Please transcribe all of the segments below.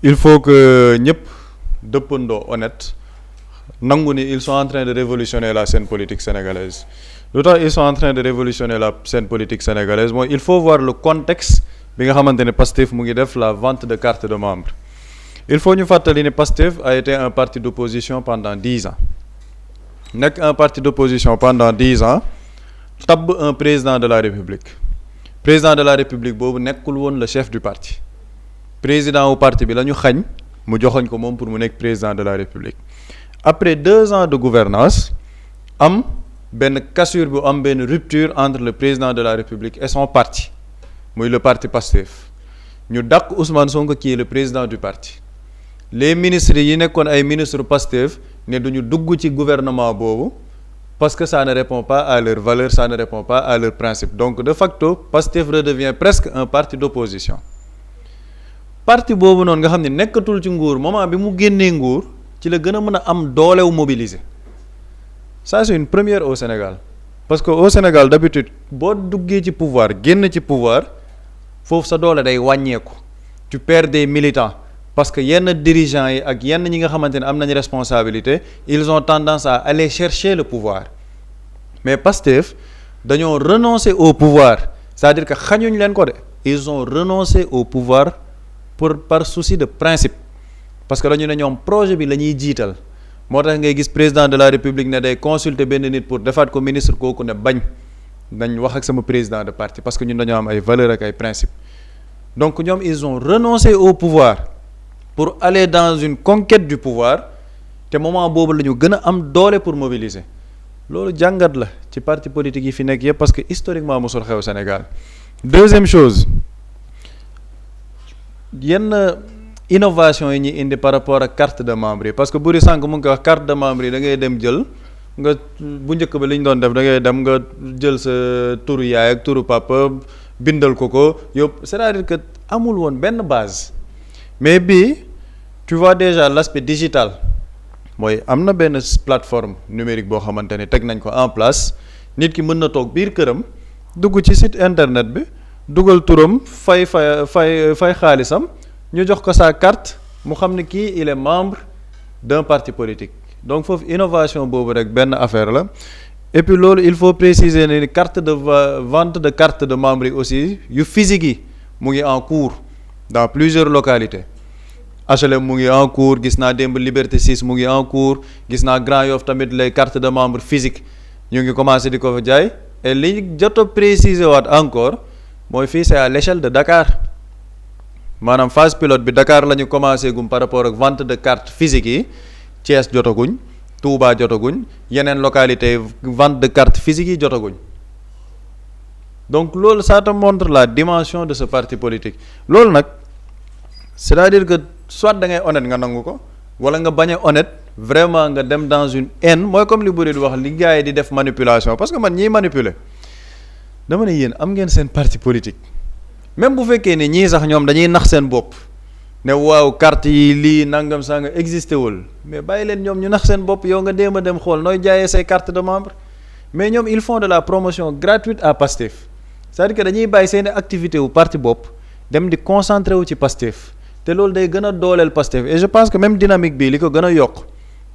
il faut que ñëpp dëppandoo honnête nangu ni ils sont en train de révolutionner la scène politique sénégalaise lu tax ils sont en train de révolutionner la scène politique sénégalaise mooy il faut voir le contexte bi nga xamante ne Pastef mu ngi def la vente de carte de membre il faut ñu fàttali ne Pastef a été un parti d'opposition pendant 10 ans nekk un parti d'opposition pendant 10 ans tabb un président de la République boobu nekkul woon le chef du parti président wu parti bi la ñu xañ mu joxoñ ko moom pour mu nekk président de la République après 2 ans de gouvernance am benn cassure bu am benn rupture entre le président de la République et son parti muy le parti Pastef ñu dàq Ousmane Sonko qui est le président du parti les ministres yi nekkoon ay ministres Pastef ne duñu dugg ci gouvernement boobu parce que ça ne répond pas à leurs valeurs ça ne répond pas à leurs principes donc de facto Pastef redevient presque un parti d'opposition parti boobu noonu nga xam ne nekkatul ci nguur moment bi mu génnee nguur ci la gën a mën a am doolew mobiliser ça c'est une première au Sénégal parce que au Sénégal d'habitude boo duggee ci pouvoir génn ci pouvoir foofu sa doole day wàññeeku tu perds des militants parce que yenn dirigeants yi ak yenn ñi nga xamante ne am nañu responsabilité ils ont tendance à aller chercher le pouvoir mais Pastef dañoo renoncer au pouvoir c'est-à-dire que xañuñ leen ko de ils ont renoncé au pouvoir par souci de principe parce que dañu ne ñoom projet bi la ñuy jiital moo tax ngay gis président de la République ne day consulter benn nit pour defaat ko ministre kooku ne bañ nañ wax ak sama président de parti parce que ñun dañoo am ay valeurs ak ay principes donc ñoom ils ont renoncé au pouvoir pour aller dans une conquête du pouvoir te moment boobu la ñu gën a am doole pour mobiliser loolu jàngat la ci parti politique yi fi nekk yëpp parce que historiquement mosul xew Sénégal deuxième chose yenn innovation yi ñuy indi par rapport ak carte de membre yi parce que buri sànq mu ngi koy wax carte de membre yi da ngay dem jël nga bu njëkk ba li ñu doon def da ngay dem nga jël sa turu yaay ak turu papa bindal ko yëpp c'est-à-dire que amul woon benn base mais bii tu vois déjà l'aspect digital mooy am na benn plateforme numérique boo xamante ne teg nañ ko en place nit ki mën na toog biir këram dugg ci site internet bi dugal turam fay xaalisam ñu jox ko sa carte mu xam ne kii il est membre d'un parti politique donc foofu innovation boobu rek benn affaire la et puis loolu il faut préciser ne carte de vente de carte de membre yi aussi yu physique yi mu ngi en cours dans plusieurs localités HLM mu ngi en cours gis naa démb Liberté 6 mu ngi en cours gis naa Grand Yoff tamit les cartes de membre physiques ñu ngi commencé di ko fa jaay et li jot a préciser waat encore mooy fii c'est à l'échelle de Dakar maanaam phase pilote bi Dakar la ñu commencé gum par rapport ak vente de carte physique yi Thiès jotaguñ Touba jotaguñ yeneen localité vente de carte physique yi jotaguñ donc loolu ça te montre la dimension de ce parti politique loolu nag c'est-à-dire que soit da ngay honnête nga nangu ko wala nga bañ a honnête vraiment nga dem dans une haine mooy comme li bëri di wax li gars yi di def manipulation parce que man ñiy manipuler dama ne yéen am ngeen seen parti politique même bu fekkee ne ñii sax ñoom dañuy nax seen bopp ne waaw carte yi lii nangam saa nga existé wul mais bàyyi leen ñoom ñu nax seen bopp yow nga déem a dem xool nooy jaayee say carte de membre mais ñoom ils font de la promotion gratuite à Pastef c'est-à-dire que dañuy bàyyi seen activité wu parti bopp dem di concentré wu ci Pastef te loolu day gën a dooleel Pastef et je pense que même dynamique bii li ko gën a yokk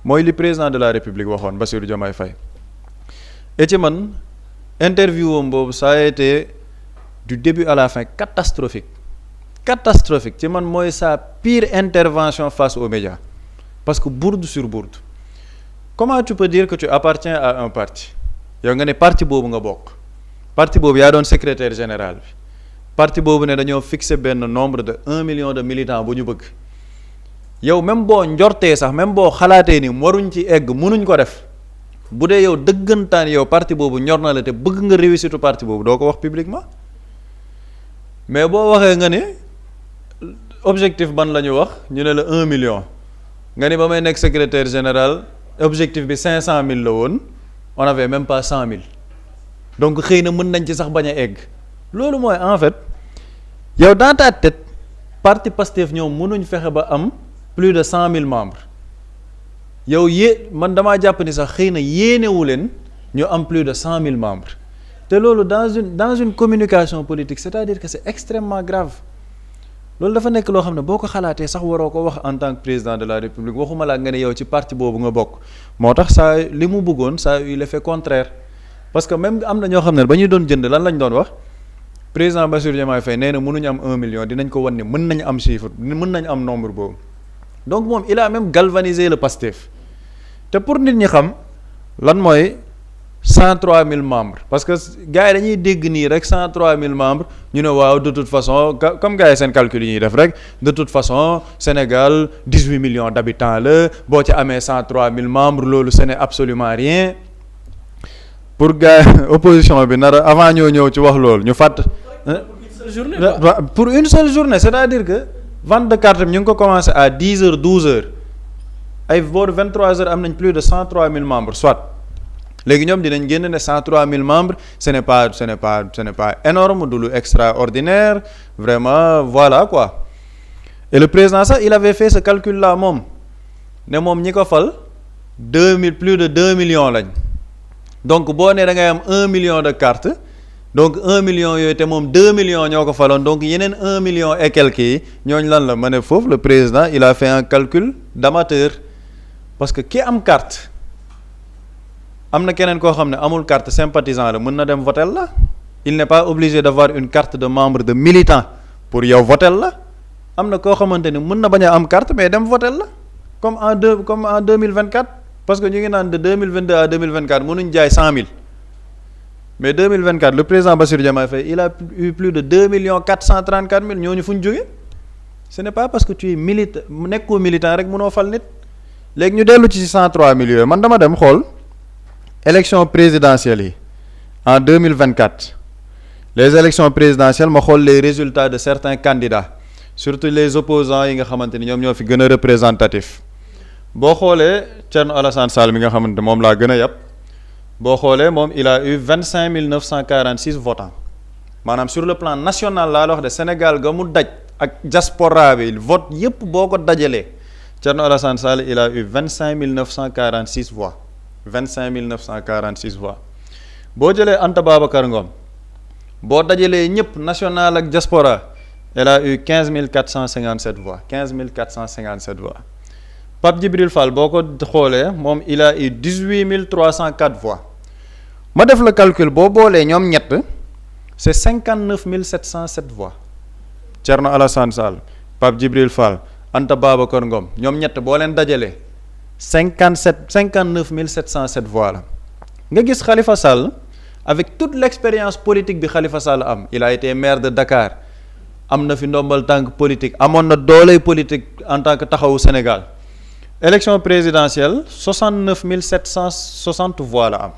mooy li président de la République waxoon Bassirou Diomaye Faye et ci man interview am boobu ça a été du début à la fin catastrophique ci man mooy sa pire intervention face aux médias parce que bourde sur bourde comment tu peux dire que tu appartiens à un parti yow nga ne parti boobu nga bokk parti boobu yaa doon secrétaire général bi parti boobu ne dañoo fixer benn nombre de 1 million de militants bu ñu bëgg yow même boo njortee sax même boo xalaatee ni waruñ ci egg mënuñ ko def bu dee yow dëggantaan yow parti boobu ñor na la te bëgg nga réussite parti boobu doo ko wax publiquement mais boo waxee nga ne objectif ban la ñu wax ñu ne la 1 million nga ni ba may nekk secrétaire général objectif bi 500 000 la woon on avait même pas 100 000 donc xëy na mën nañ ci sax bañ a egg loolu mooy en fait yow dans ta tête parti Pastef ñoom mënuñ fexe ba am plus de 100 000 membres yow man damaa jàpp ni sax xëy na yéenewu leen ñu am plus de 100 000 membres te loolu dans une communication politique c'est-à-dire que c'est extrêmement grave loolu dafa nekk loo xam ne boo ko xalaatee sax waroo ko wax en tant que président de la république waxuma laa nga ne yow ci parti boobu nga bokk moo tax saa li mu bëggoon ça a eu l'effet contraire parce que même am na ñoo xam ne ba ñuy doon jënd lan lañ doon wax président Bassirou Diomaye Faye nee na mënuñu am 1 million dinañ ko wan ne mën nañu am chiffre mën nañu am nombre boobu donc moom il a même galvanisé le Pastef te pour nit ñi xam lan mooy 103 000 membres parce que gars yi dañuy dégg nii rek 103 000 membres ñu ne waaw de toute façon comme gars yi seen calcul yi ñuy def rek de toute façon Sénégal 18 millions d'habitants la boo ci amee 103 000 membres loolu ce n'est absolument rien pour gars opposition bi nar avant ñoo ñëw ci wax loolu ñu fàtt. pour une seule journée c'est-à-dire que vente de carte bi ñu ngi ko commencé à 10 heures 12 heures ay booru 23 heures am nañ plus de 103 000 membres soit. léegi ñoom dinañ génn ne 103 000 membres ce n'est pas énorme du lu extraordinaire vraiment voilà quoi et le président sax il avait fait ce calcul là moom ne moom ñi ko fal plus de 2 millions lañ donc boo nee da ngay am 1 million de cartes donc 1 million yooyu te moom 2 millions ñoo ko faloon donc yeneen 1 million et quelques yi ñooñu lan la ma ne foofu le président il a fait un calcul d'amateur parce que ki am carte am na keneen koo xam ne amul carte sympathisant la mën na dem votel la il n'est pas obligé d'avoir une carte de membre de militant pour yow votel la am na koo xamante ni mën na bañ a am carte mais dem votel la comme en 2024 parce que ñu ngi naan de 2022 à 2024 mënuñ jaay 100 000 mais 2024 le président Bassirou Diomaye Faye il a eu plus de 2 434 000 ñooñu fu ñu jógee ce n'est pas parce que tu es nekkoo militant rek mënoo fal nit léegi ñu dellu ci 103 000 yooyu man dama dem xool élection présidentielle yi en 2024 les élections présidentielles ma xool les résultats de certains candidats surtout les opposants yi nga xamante ni ñoom ñoo fi gën a représentatif boo xoolee Thierno Alassane Sall mi nga xamante moom laa gën a yàpp boo xoolee moom il a eu 25 946 votants maanaam sur le plan national laa la wax de Sénégal ga mu daj ak diaspora bi vote yépp boo ko dajalee Thierno Alassane Sall il a eu 25 946 voix 25 946 voix boo jëlee Anta Babacar Ngom boo dajalee ñëpp national ak diaspora elle a eu 15 457 voix 15 457 voix Pape Djibril Fall boo ko xoolee moom il a eu 18 304 voix ma def le calcul boo boolee ñoom ñett c'est 59 707 voix Thierno Alassane Sall Pape Djibril Fall Anta Babacar Ngom ñoom ñett boo leen dajalee 59 707 voix la nga gis Khalifa Sall avec toute l'expérience politique bi Khalifa Sall am il a été maire de Dakar am na fi ndombal tànk politique amoon na dooley politique en tant que taxawu Sénégal élection présidentielle 69 760 voix la am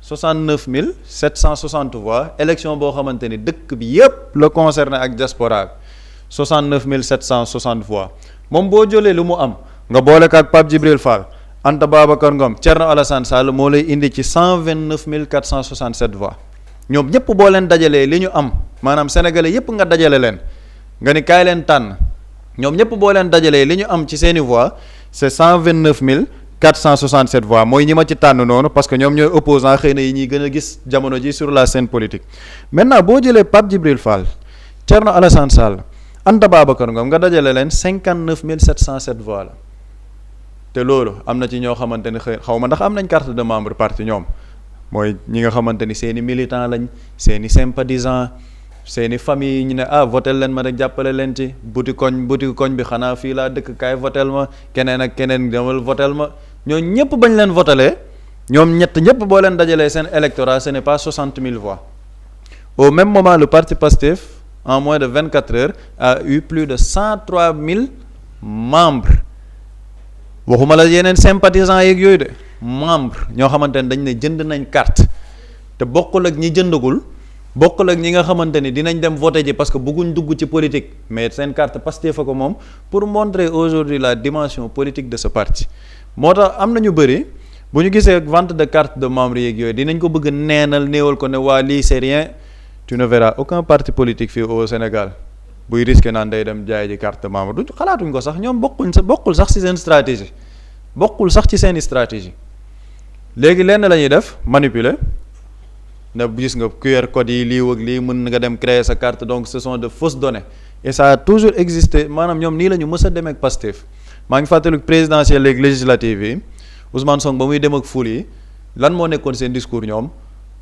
69 760 voix élection boo xamante ni dëkk bi yépp la concerné ak diaspora bi 69 760 voix moom boo jëlee lu mu am nga boole ko ak Pape Djibril Fall Anta Babacar Ngom Thierno Alassane Sall moo lay indi ci 129 467 voix ñoom ñëpp boo leen dajalee li ñu am maanaam sénégalais yëpp nga dajale leen nga ni kaay leen tànn ñoom ñëpp boo leen dajalee li ñu am ci seeni voix c'est 129 467 voix mooy ñi ma ci tànn noonu parce que ñoom ñooy opposant xëy na yi ñuy gën a gis jamono ji sur la scène politique maintenant boo jëlee Pape Djibril Fall Thierno Alassane Sall Anta Babacar Ngom nga dajale leen 59 707 voix la te loolu am na ci ñoo xamante ni xaw ma ndax am nañ carte de membre parti ñoom mooy ñi nga xamante ni seeni militant lañ seeni sympathisant seeni famille ñu ne votel leen ma rek jàppale leen ci buti koñ bi xanaa fii laa dëkk kaay votel ma keneen ak keneen demal votel ma ñoo ñëpp bañ leen votelee ñoom ñëpp boo leen dajalee seen électorat ce n'est pas 60 000 voix au même moment le parti Pastef en moins de 24 heures a eu plus de 103 000 membres waxuma la yeneen sympathisants yeeg yooyu de membre ñoo xamante ne dañ ne jënd nañ carte te bokkul ak ñi jëndagul bokkul ak ñi nga xamante ni dinañ dem voter ji parce que bëgguñ dugg ci politique mais seen carte Pastef fa ko moom pour montrer aujourd'hui la dimension politique de ce parti moo tax am na ñu bëri bu ñu gisee vente de carte de membre yeeg yooyu dinañ ko bëgg neenal néewal ko ne waa lii c'est rien tu ne verras aucun parti politique fii au Sénégal buy risqué naan day dem jaay ji carte de membre du xalaatuñ ko sax ñoom bokkul sax ci seen stratégie bokkul sax ci seeni stratégie léegi lenn la ñuy def manipuler ne gis nga QR code yi lii wëg lii mën nga dem créer sa carte donc ce sont de fausses données et ça a toujours existé maanaam ñoom nii la ñu mës a demee ak Pastef maa ngi fàttaliku présidentielle léegi législative yi Ousmane Sonko ba muy dem ak ful yi lan moo nekkoon seen discours ñoom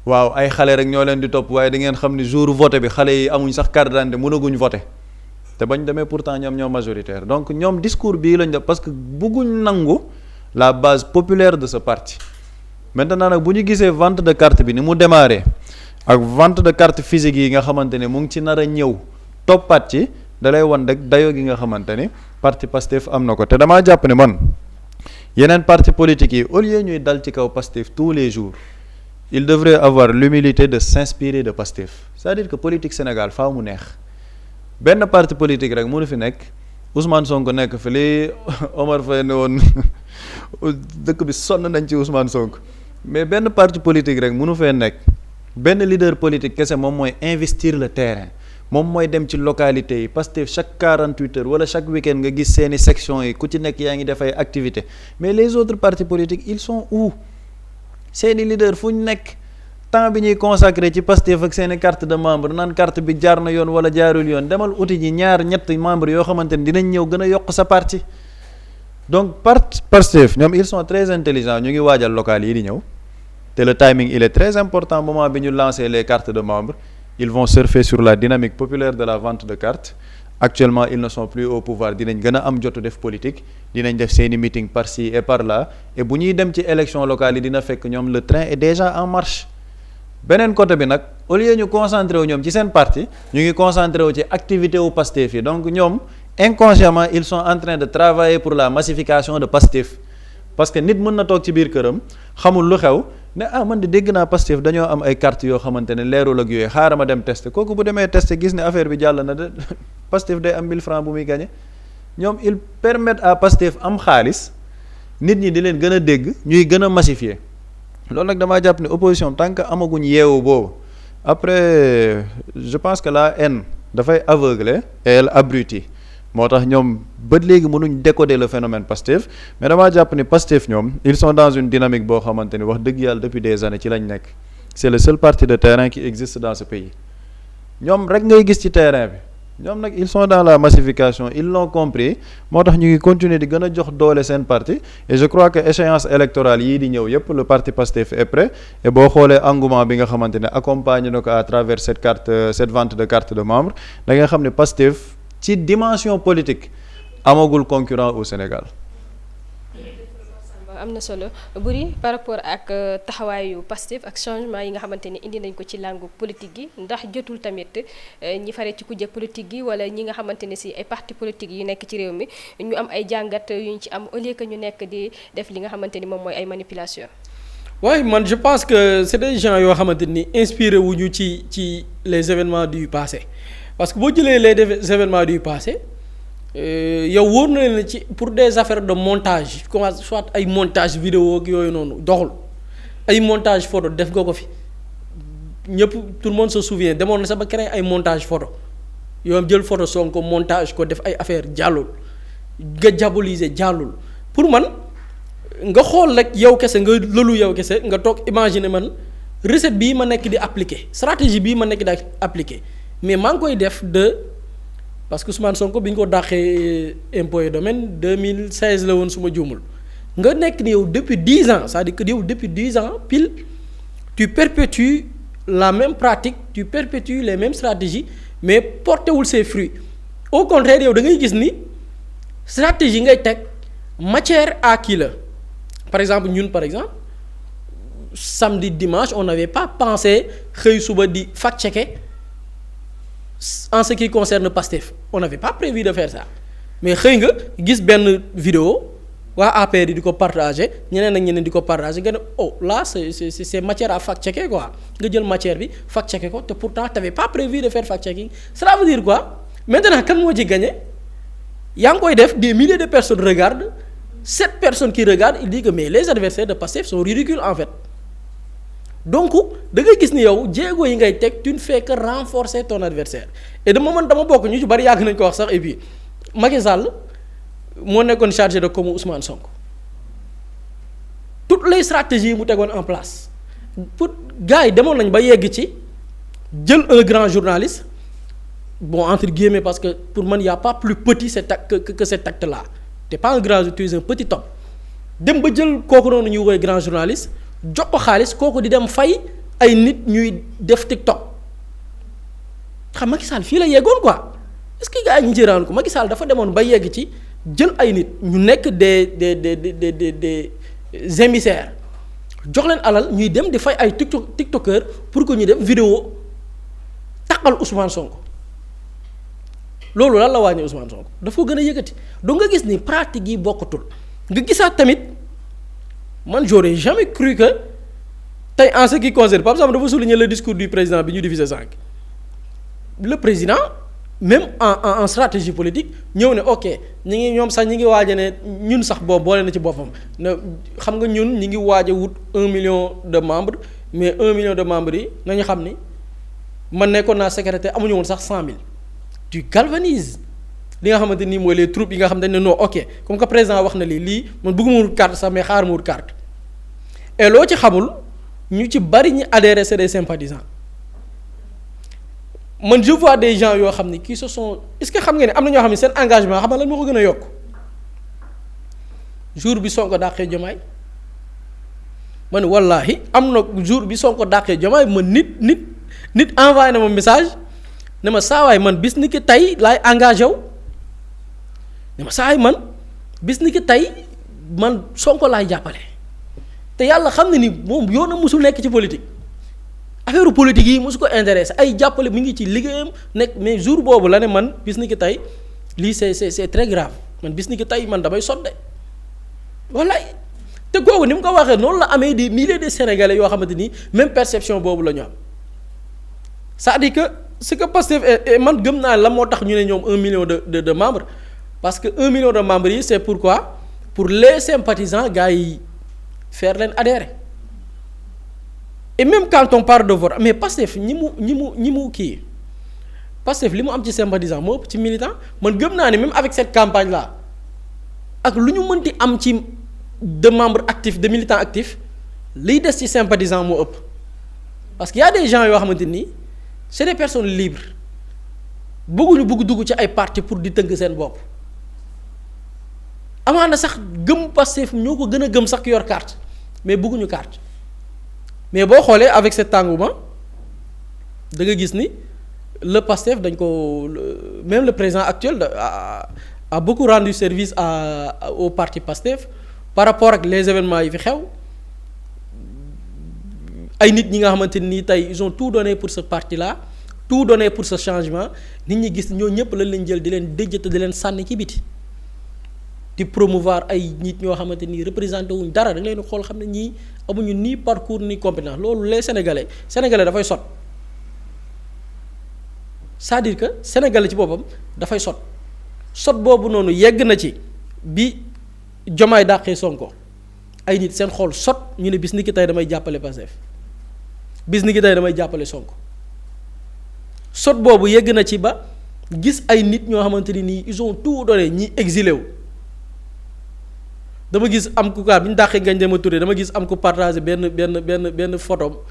waaw ay xale rek ñoo leen di topp waaye da ngeen xam ni jour voté bi xale yi amuñ sax carte d'identité mënaguñ voté te bañ demee pourtant ñoom ñoo majoritaire donc ñoom discours bii lañ def parce que bëgguñ nangu la base populaire de ce parti maintenant nag bu ñu gisee vente de carte bi ni mu démarré ak vente de carte physique yi nga xamante ne mu ngi ci nar a ñëw toppaat ci da lay wan rek dayoo gi nga xamante ni parti Pastef am na ko te damaa jàpp ne man yeneen parti politique yi au lieu ñuy dal ci kaw Pastef tous les jours il devrait avoir l'humilité de s'inspirer de Pastef c'est-à-dire que politique Sénégal faaw mu neex benn parti politique rek mënu fi nekk Ousmane Sonko nekk fi li Omar Faye ne woon dëkk bi sonn nañ ci Ousmane Sonko mais benn parti politique rek mënu fee nekk benn leader politique kese moom mooy investir le terrain moom mooy dem ci localité yi Pastef chaque 48 heures wala chaque week-end nga gis seeni section yi ku ci nekk yaa ngi def ay activités mais les autres partis politiques ils sont où seeni leader fu ñu nekk temps bi ñuy consacré ci Pastef ak seeni carte de membre naan carte bi jaar na yoon wala jaarul yoon demal uti ji ñaar ñett membre yoo xamante ni dinañ ñëw gën a yokk sa parti donc Pastef ñoom ils sont très intelligents ñu ngi waajal local yi di ñëw te le timing il est très important moment bi ñu lancé les cartes de membres ils vont surfer sur la dynamique populaire de la vente de cartes actuellement ils ne sont plus au pouvoir dinañ gën a am jotu def politique dinañ def seeni meeting par-ci et par-là et bu ñuy dem ci élection locale yi dina fekk ñoom le train est déjà en marche beneen côté bi nag au lieu ñu concentré wu ñoom ci seen parti ñu ngi concentré wu ci activité wu Pastef yi donc ñoom inconsciemment ils sont en train de travailler pour la massification de Pastef parce que nit mën na toog ci biir këram xamul lu xew ne man de dégg naa Pastef dañoo am ay cartes yoo xamante ne leerul ak yooyu xaaral ma dem tester kooku bu demee tester gis ne affaire bi jàll na de Pastef day am 1000 francs bu muy gagné ñoom ils permettent à Pastef am xaalis nit ñi di leen gën a dégg ñuy gën a massifier loolu nag damaa jàpp ne opposition tant que amaguñ yeewu boobu après je pense que la haine dafay aveugler et elle abrutit moo tax ñoom ba léegi mënuñ décoder le phénomène Pastef mais damaa jàpp ni Pastef ñoom ils sont dans une dynamique boo xamante ni wax dëgg yàlla depuis des années ci lañ nekk c'est le seul parti de terrain qui existe dans ce pays ñoom rek ngay gis ci terrain bi ñoom nag ils sont dans la massification ils l'ont compris moo tax ñu ngi continuer di gën a jox doole seen parti et je crois que échéance électorale yii di ñëw yépp le parti Pastef est prêt et boo xoolee engouement bi nga xamante ne accompagné na ko à travers cette vente de carte de membre da nga xam ne Pastef ci dimension politique amagul concurrent au Sénégal. am na solo Boury par rapport ak taxawaayu Pastef ak changement yi nga xamante ni indi nañ ko ci langue politique gi ndax jotul tamit ñi fare ci kujje politique gi wala ñi nga xamante ne si ay parti politique yu nekk ci réew mi ñu am ay jàngat yu ñu ci am au lieu que ñu nekk di def li nga xamante ni moom mooy ay manipulation. waaye man je pense que c'est des gens yoo xamante ni inspiré wuñu ci les événements du passé. parce que boo jëlee les événements du passé yow wóor na leen ci pour des affaires de montage comme soit ay montage vidéo ak yooyu noonu doxul ay montage photo def nga ko fi ñëpp tout le monde se souvient demoon na sax ba créer ay montage photo yow jël photo Sonko montage ko def ay affaire jàllul nga diaboliser jàllul pour man nga xool rek yow kese nga lëlu yow kese nga toog imaginer man recette bii ma nekk di appliquer stratégie bii ma nekk di appliquer mais maa ngi koy def parce que Ousmane Sonko bi ñu ko dàqee impôt et domaine 2016 la woon su ma juumul nga nekk ni yow depuis 10 ans c'est-à-dire que yow depuis 10 ans pile tu perpétues la même pratique tu perpétues les mêmes stratégies mais portewul ses fruits au contraire yow da ngay gis ni stratégie ngay teg matière à kii la par exemple ñun par exemple samedi dimanche on n'avait pas pensé xëy suba di fact-checker en ce qui concerne Pastef on n'avait pas prévu de faire ça mais xëy nga gis benn vidéo waa APR yi di ko partager ñeneen ak ñeneen di ko partager nga ne oh là c'est matière à fact-checker quoi nga jël matière bi fact-checker ko te pourtant t'avais pas prévu de faire fact-checking cela veut dire quoi maintenant kan moo ci gagné yaa ngi koy def des milliers de personnes regardent 7 personnes qui regardent il dit que mais les adversaires de Pastef sont ridicules en fait donc da ngay gis ni yow jéego yi ngay teg tu ne fais que renforcer ton adversaire et de moment dama bokk ñu ci bari yàgg nañ ko wax sax et puis Macky Sall moo nekkoon chargé de com Ousmane Sonko toutes les stratégies mu tegoon en place pour gars yi demoon nañ ba yegg ci jël un grand journaliste bon entre guillemets parce que pour man y a pas plus petit cet acte que cet acte là t'es pas un grand tu es un petit homme dem ba jël kooku noonu ñuy woowee grand journaliste jox ko xaalis kooku di dem fay ay nit ñuy def TikTok xam Macky Sall fii la yeggoon quoi est-ce que gars yi ñu ci rendre ko Macky Sall dafa demoon ba yegg ci jël ay nit ñu nekk des émissaires jox leen alal ñuy dem di fay ay tiktokeur pour que ñu def vidéo taqal Ousmane Sonko loolu lan la wàññi Ousmane Sonko daf ko gën a yëkkati donc nga gis ni pratique yi bokkatul nga gisaat tamit man j'aurais jamais cru que tey en ce qui concerne par exemple dafa souligner le discours du président bi ñu diffusé sànq le président même en stratégie politique ñëw ne ok ñoom sax ñi ngi waaj a ne ñun sax boobu boole na ci boppam ne xam nga ñun ñi ngi waaj a wut 1 million de membres mais 1 million de membres yi nañu xam ni man nekkoon naa secrétaire amuñu woon sax 100 000 tu galvanises li nga xamante ni mooy les troupes yi nga xam dañ ne non ok comme que président wax na lii man bëgguma wut carte sax mais xaar ma wut carte et loo ci xamul ñu ci bari ñi adhéré c'est des sympathisants man je vois des gens yoo xam ne qui se sont est-ce que xam nga ne am na ñoo xam ne seen engagement xam nga lan moo ko gën a yokk jour bi Sonko dàqee Diomaye man wallaahi am na jour bi Sonko dàqee Diomaye man nit envoyé na ma message ne ma saawaay man bis ni ki tey laay engagé wu ne ma saawaay man bis ni ki tey man Sonko laay jàppale te yàlla xam ne ni moom yoona musul nekk ci politique affaire politique yi mosu ko intéressé ay jàppale mi ngi ci liggéeyam nekk mais jour boobu la ne man bis ni ki tey lii c'est très grave man bis ni ki tey man damay sodde wallaay te kooku ni mu ko waxee noonu la amee des milliers de Sénégalais yoo xamante ni même perception boobu la ñu am c'est-à-dire que ce que Pastef man gëm naa la moo tax ñu ne ñoom 1 million de membres parce que 1 million de membres yi c'est pourquoi pour les sympathisants gars yi faire leen adhérer et même quand on parle de vote mais Pastef ñi mu kii Pastef li mu am ci sympathisant moo ëpp ci militant man gëm naa ne même avec cette campagne là ak lu ñu mënti am ci de membres actifs de militants actifs liy des ci sympathisant moo ëpp parce que y a des gens yoo xamante ni c'est des personnes libres bëgg dugg ci ay parti pour di tënk seen bopp amaana sax gëm Pastef ñoo ko gën a gëm sax ki yor carte mais bëgguñu carte mais boo xoolee avec cet engouement da nga gis ni le Pastef dañ ko même le président actuel a beaucoup rendu service au parti Pastef par rapport ak les événements yi fi xew ay nit ñi nga xamante ni tey ils ont tout donné pour ce parti là tout donné pour ce changement nit ñi gis ñoo ñëpp lañ leen jël di leen déjjate di leen sànni ci biti di promouvoir ay nit ñoo xamante ni représenté wuñ dara da nga leen xool xam ne ñii amuñu ni parcours ni compétence loolu les sénégalais dafay sot c'est-à-dire que sénégalais ci boppam dafay sot boobu noonu yegg na ci bi Diomaye dàqee Sonko ay nit seen xool sot ñu ne bis ni ki tey damay jàppale Pastef bis ni ki tey damay jàppale Sonko sot boobu yegg na ci ba gis ay nit ñoo xamante ni nii ils ont tout donné ñi exilé wu dama gis am ku kaa bi ñu dàqee Ngagne Demba Touré dama gis am ko partagé benn photo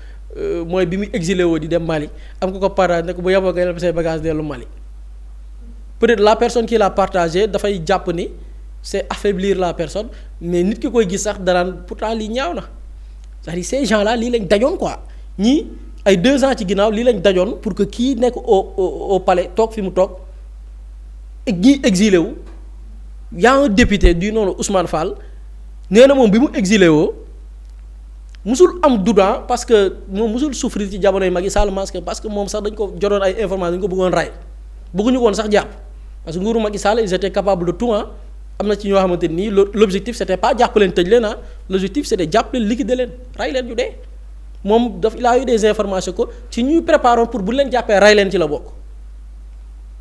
mooy bi muy exilé woo di dem Mali am ko partagé ne ko bu yaboo nga dem say bagage dellu Mali peut-être la personne qui l'a partagé dafay jàpp ni c'est affaiblir la personne mais nit ki koy gis sax daraan pourtant lii ñaaw na c'est-à-dire ces gens là lii lañ dajoon quoi ñii ay 2 ans ci ginnaaw lii lañ dajoon pour que kii nekk au palais toog fi mu toog ñii exilé wu y a un député du nom Ousmane Fall nee na moom bi mu exilé woo musul am doudan parce que moom musul souffrir ci jamonoy Macky Sall parce que moom sax dañ ko jotoon ay information dañ ko bëggoon rey bëgguñu woon sax jàpp parce que nguuru Macky Sall ils étaient capables de tout am na ci ñoo xamante nii l'objectif c'était pas jàpp leen tëj leen l'objectif c'était jàpp leen liquider leen rey leen ñu dee moom il a eu des informations que ci ñuy préparer pour bu leen jàppee rey leen ci la bokk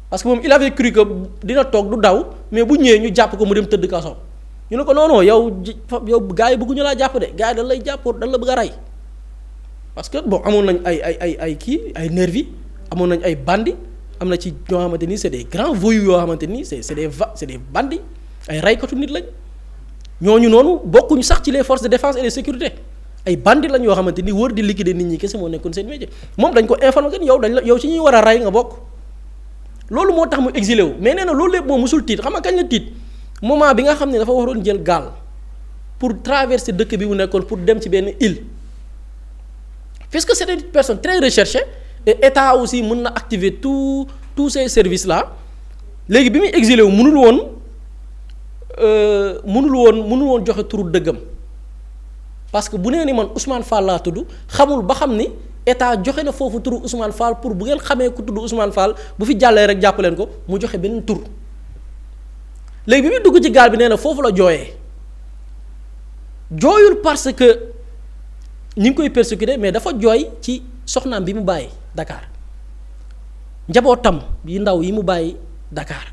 parce que moom il avait cru que dina toog du daw mais bu ñëwee ñu jàpp ko mu dem tëdd kaso ñu ne ko non yow gars yi bëgguñu laa jàpp de gars yi dañ lay jàpp dañ la bëgg a rey parce que bon amoon nañ ay nervi amoon nañ ay bandits am na ci ñoo xamante ni c'est des grands voyous yoo xamante ni c'est des bandits ay reykatu nit lañ ñooñu noonu bokkuñu sax ci les forces de défense et de sécurité ay bandits lañ yoo xamante ni wër di liquider nit ñi kese moo nekkoon seen métier moom dañ ko informer que yow ci ñuy war a rey nga bokk loolu moo tax mu exilé wu mais nee na loolu lépp moom musul tiit xam nga kañ la tiit moment bi nga xam ne dafa waroon jël gaal pour traverser dëkk bi mu nekkoon pour dem ci benn île puisque c'est une personne très recherchée et état aussi mën na activer tous ces services là léegi bi muy exilé wu mënul woon joxe turu dëggam parce que bu nee ni man Ousmane Fall laa tudd xamul ba xam ni état joxe na foofu turu Ousmane Fall pour bu ngeen xamee ku tudd Ousmane Fall bu fi jàllee rek jàpp leen ko mu joxe beneen tur léegi bi muy dugg ci gaal bi nee na foofu la jooyul parce que ñi ngi koy persécuter mais dafa jooy ci soxnaam bi mu bàyyi Dakar njabootam yi ndaw yi mu bàyyi Dakar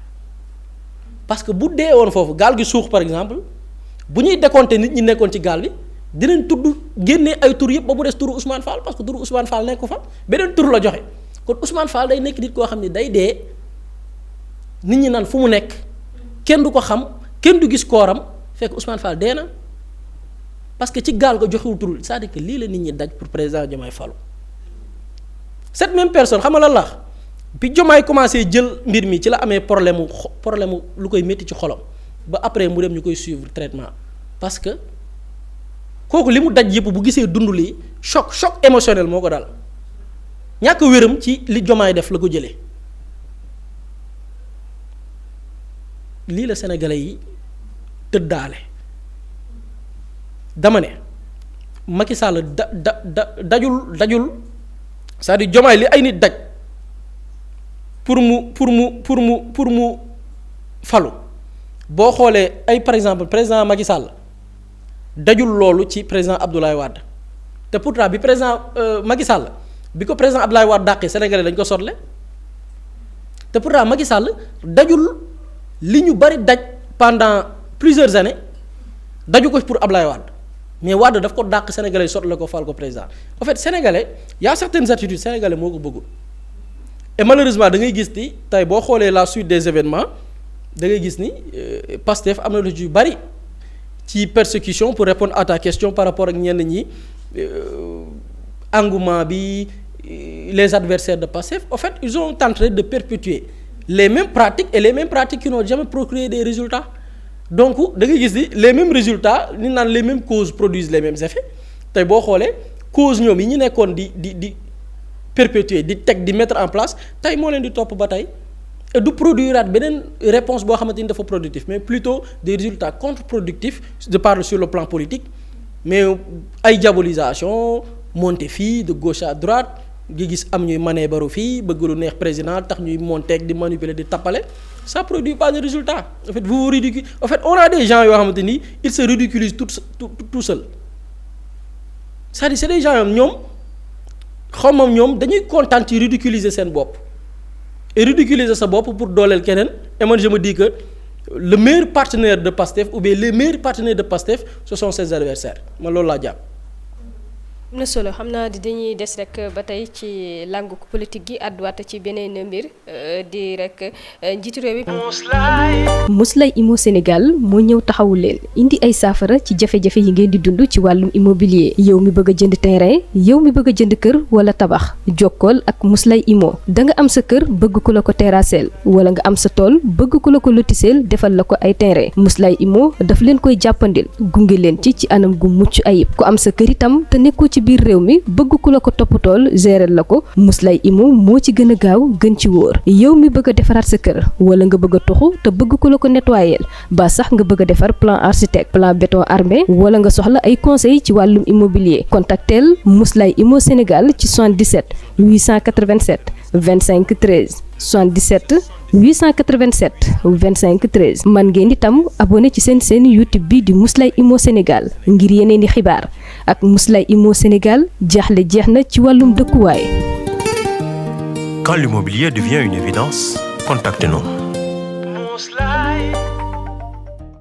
parce que bu dee woon foofu gaal gi suux par exemple bu ñuy décompter nit ñi nekkoon ci gaal bi dinañ tudd génnee ay tur yëpp ba mu des turu Ousmane Fall parce que turu Ousmane Fall nekk fa beneen tur la joxe kon Ousmane Fall day nekk nit koo xam ne day dee nit ñi naan fu mu nekk kenn du ko xam kenn du gis kooram fekk Ousmane Fall dee na parce que ci gaal ko joxewul turul c'est-à-dire que lii la nit ñi daj pour président Diomaye falu cette même personne xam nga lan la bi Diomaye commencé jël mbir mi ci la amee problème mu lu koy métti ci xolam ba après mu dem ñu koy suivre traitement parce que kooku li mu daj yëpp bu gisee dund lii choc émotionnel moo ko dal ñàkk wéram ci li Diomaye def la ko jëlee lii la sénégalais yi tëddaale dama ne Macky Sall dajul c'est-à-dire Diomaye li ay nit daj pour mu falu boo xoolee ay par exemple président Macky Sall dajul loolu ci président Abdoulaye Wade te pourtant bi président Macky Sall bi ko président Abdoulaye Wade dàqee Sénégalais dañ ko sotle te pourtant Macky Sall dajul li ñu bari daj pendant plusieurs années daju ko pour Abdoulaye Wade mais Wade daf ko dàq Sénégalais sotle ko fal ko président en fait Sénégalais y a certaines attitudes Sénégalais moo ko bëggul et malheureusement da ngay gis ni tey boo xoolee la suite des événements da ngay gis ni Pastef am na lu ci bari ci persécution pour répondre à ta question par rapport ak ñenn ñi engouement bi les adversaires de Pastef en fait ils ont tenté de perpétuer les mêmes pratiques et les mêmes pratiques qui n'ont jamais procuré des résultats donc da ngay gis ni les mêmes résultats ni naan les mêmes causes produisent les mêmes effets tey boo xoolee cause ñoom yi ñu nekkoon di perpétuer di teg di mettre en place tey moo leen di topp ba tey et du produiraat beneen réponse boo xamante ni dafa productif mais plutôt des résultats contre-productifs je parle sur le plan politique mais ay diabolisation monter fii de gauche à droite nga gis am ñuy manœuvre fii bëgg lu neex président tax ñuy monter di manipuler di tappale ça produit pas de résultat en fait vous ridiculisez en fait on a des gens yoo xamante ni ils se ridiculisent tout seul c'est-à-dire c'est des gens yoo ñoom xaw ñoom dañuy kontaan ci ridiculiser seen bopp et ridiculiser sa bopp pour dooleel keneen et man je me dis que le meilleur partenaire de Pastef ou bien les meilleurs partenaires de Pastef ce sont ses adversaires man loolu laa jàpp. am na solo xam naa dañuy des rek ba tey ci langue politique gi àdduwaat ci beneen mbir di rek njiitu réew mi. Mously Immo Sénégal moo ñëw taxawu leen indi ay saafara ci jafe-jafe yi ngeen di dund ci wàllum immobilier yow mi bëgg a jënd terrain yow mi bëgg a jënd kër wala tabax jokkool ak Mously Immo da nga am sa kër bëgg ku la ko terrasseel wala nga am sa tool bëgg ku la ko lotiseel defal la ko ay terrain Mously Immo daf leen koy jàppandil gunge leen ci anam gu mucc ayib ku am sa kër itam te nekkoo ci biir réew mi bëgg ku la ko toppatool gérer la ko Mously Immo moo ci gën a gaaw gën ci wóor yow mi bëgg a defaraat sa kër wala nga bëgg a tuxu te bëgg ku la ko nettoyer ba sax nga bëgg a defar plan architecte plan béton armé wala nga soxla ay conseil ci wàllum immobilier contactel Mously Immo Sénégal ci 77 887 25 13 77 887 25 13 man ngeen itam abonné ci seen YouTube bi di Mously Immo Sénégal ngir yeneen di xibaar ak Mously Immo Sénégal jaaxle jeex na ci wàllum dëkkuwaay. Quand l'immobilier devient une évidence, contactez-nous.